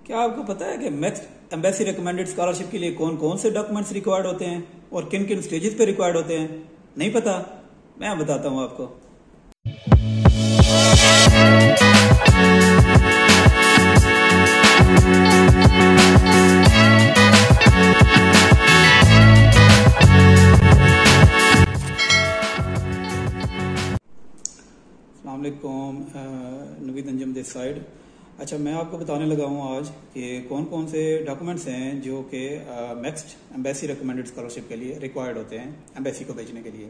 क्या आपको पता है कि नेक्स्ट एम्बेसी रिकमेंडेड स्कॉलरशिप के लिए कौन कौन से डॉक्यूमेंट्स रिक्वायर्ड होते हैं और किन किन स्टेजेस पे रिक्वायर्ड होते हैं? नहीं पता? मैं बताता हूँ आपको। अस्सलाम वालेकुम, नवीद अंजम दिस साइड। अच्छा, मैं आपको बताने लगा हूँ आज कि कौन कौन से डॉक्यूमेंट्स हैं जो कि नेक्स्ट एम्बेसी रिकमेंडेड स्कॉलरशिप के लिए रिक्वायर्ड होते हैं एम्बेसी को भेजने के लिए।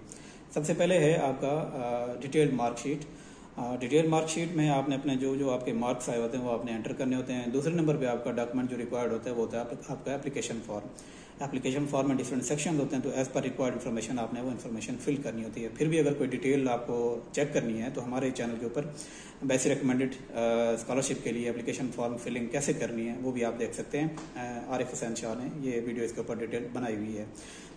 सबसे पहले है आपका डिटेल्ड मार्कशीट। डिटेल मार्कशीट में आपने अपने जो जो आपके मार्क्स आए होते हैं वो आपने एंटर करने होते हैं। दूसरे नंबर पे आपका डॉक्यूमेंट जो रिक्वायर्ड होता है वो होता है आपका एप्लीकेशन फॉर्म। एप्लीकेशन फॉर्म में डिफरेंट सेक्शन होते हैं, तो एज पर रिक्वायर्ड इन्फॉर्मेशन आपने वो इन्फॉर्मेशन फिल करनी होती है। फिर भी अगर कोई डिटेल आपको चेक करनी है तो हमारे चैनल के ऊपर एम्बेसी रिकमेंडेड स्कॉलरशिप के लिए एप्लीकेशन फॉर्म फिलिंग कैसे करनी है वो भी आप देख सकते हैं। आरिफ हुसैन शाह ने ये वीडियो इसके ऊपर डिटेल बनाई हुई है।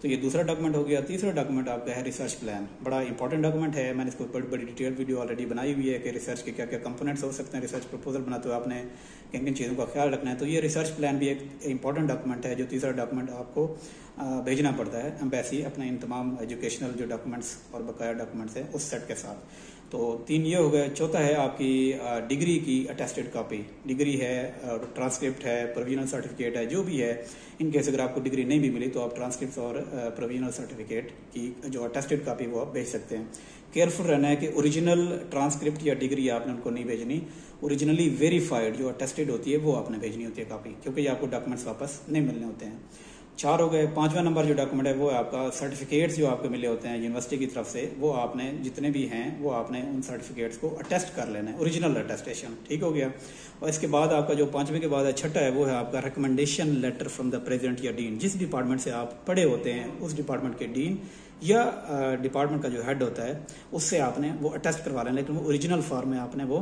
तो ये दूसरा डॉक्यूमेंट हो गया। तीसरा डॉक्यूमेंट आपका है रिसर्च प्लान। बड़ा इंपॉर्टेंट डॉक्यूमेंट है। मैंने इसको बड़ी डिटेल वीडियो ऑलरेडी बनाई हुई है कि रिसर्च के क्या क्या कंपोनेंट्स हो सकते हैं। रिसर्च प्रपोजल बनाते हुए आपने किन किन चीज़ों का ख्याल रखना है। तो ये रिसर्च प्लान भी एक इंपॉर्टेंट डॉक्यूमेंट है जो तीसरा डॉक्यूमेंट आपको भेजना पड़ता है एम्बेसी अपने इन तमाम एजुकेशनल जो डॉक्यूमेंट्स और बकाया डॉक्यूमेंट्स हैं उस सेट के साथ। तो 3 ये हो गए। चौथा है आपकी डिग्री की अटेस्टेड कॉपी। डिग्री है, ट्रांसक्रिप्ट है, प्रोविजनल सर्टिफिकेट है, जो भी है। इन केस अगर आपको डिग्री नहीं भी मिली तो आप ट्रांसक्रिप्ट और प्रोविजनल सर्टिफिकेट की जो अटेस्टेड कॉपी वो आप भेज सकते हैं। केयरफुल रहना है कि ओरिजिनल ट्रांसक्रिप्ट या डिग्री आपने उनको नहीं भेजनी। ओरिजिनली वेरीफाइड जो अटेस्टेड होती है वो आपने भेजनी होती है कॉपी, क्योंकि ये आपको डॉक्यूमेंट्स वापस नहीं मिलने होते हैं। 4 हो गए। 5वां नंबर जो डॉक्यूमेंट है वो है आपका सर्टिफिकेट्स जो आपको मिले होते हैं यूनिवर्सिटी की तरफ से, वो आपने जितने भी हैं वो आपने उन सर्टिफिकेट्स को अटेस्ट कर लेना है, ओरिजिनल अटेस्टेशन। ठीक हो गया। और इसके बाद आपका जो 5वें के बाद है, छठा है, वो है आपका recommendation letter from the president या डीन। जिस डिपार्टमेंट से आप पढ़े होते हैं उस डिपार्टमेंट के डीन या डिपार्टमेंट का जो हेड होता है उससे आपने वो अटेस्ट करवा लेना, लेकिन वो ओरिजिनल फॉर्म में आपने वो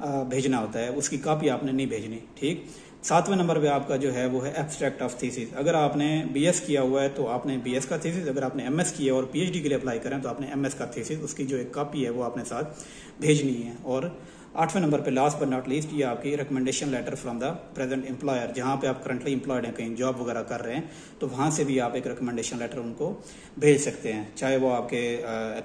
भेजना होता है, उसकी कॉपी आपने नहीं भेजनी। ठीक। 7वें नंबर पे आपका जो है वो है एब्स्ट्रैक्ट ऑफ थीसिस। अगर आपने बीएस किया हुआ है तो आपने बीएस का थीसिस, अगर आपने एमएस किया और पीएचडी के लिए अप्लाई करें तो आपने एमएस का थीसिस, उसकी जो एक कॉपी है वो आपने साथ भेजनी है। और 8वें नंबर पे लास्ट बट नॉट लीस्ट ये आपकी recommendation letter from the present employer. जहां पे आप करंटली एम्प्लॉयड हैं, कहीं जॉब वगैरह कर रहे हैं, तो वहां से भी आप एक रिकमेंडेशन लेटर उनको भेज सकते हैं। चाहे वो आपके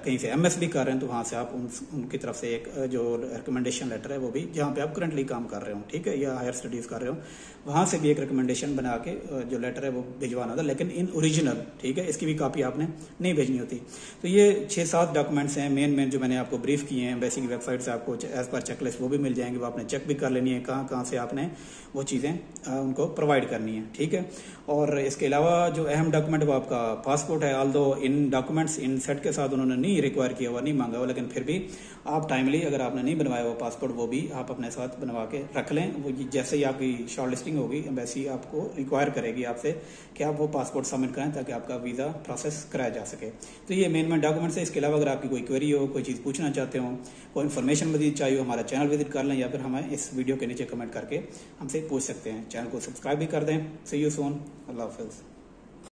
कहीं से एमएस भी कर रहे हैं तो वहां से आप उनकी तरफ से एक जो रिकमेंडेशन लेटर है वो भी, जहां पे आप करंटली काम कर रहे हो, ठीक है, या हायर स्टडीज कर रहे हो, वहां से भी एक रिकमेंडेशन बना के जो लेटर है वो भिजवाना था, लेकिन इन ओरिजिनल। ठीक है, इसकी भी कॉपी आपने नहीं भेजनी होती। तो ये 6-7 डॉक्यूमेंट्स हैं मेन जो मैंने आपको ब्रीफ किए हैं। एम्बेसी की वेबसाइट से आपको एज पर चेकलिस्ट वो भी मिल जाएंगे, वो आपने चेक भी कर लेनी है कहाँ कहाँ से आपने वो चीज़ें उनको प्रोवाइड करनी है। ठीक है। और इसके अलावा जो अहम डॉक्यूमेंट वो आपका पासपोर्ट है। Although in documents in set के साथ उन्होंने नहीं रिक्वायर किया हुआ, नहीं मांगा हुआ, लेकिन फिर भी आप टाइमली अगर आपने नहीं बनवाया हुआ पासपोर्ट वो भी आप अपने साथ बनवा के रख लें। वो जैसे ही आपकी शॉर्ट लिस्टिंग होगी एम्बेसी आपको रिक्वायर करेगी आपसे कि आप वो पासपोर्ट सबमिट करें ताकि आपका वीज़ा प्रोसेस कराया जा सके। तो ये मेन डॉक्यूमेंट्स है। इसके अलावा अगर आपकी कोई क्वेरी हो, कोई चीज़ पूछना चाहते हो, कोई इन्फॉर्मेशन मजीद चाहिए हो, हमारा चैनल विजिट कर लें या फिर हमें इस वीडियो के नीचे कमेंट करके हमसे पूछ सकते हैं। चैनल को सब्सक्राइब भी कर दें। सी यू सून। अल्लाह हाफिज़।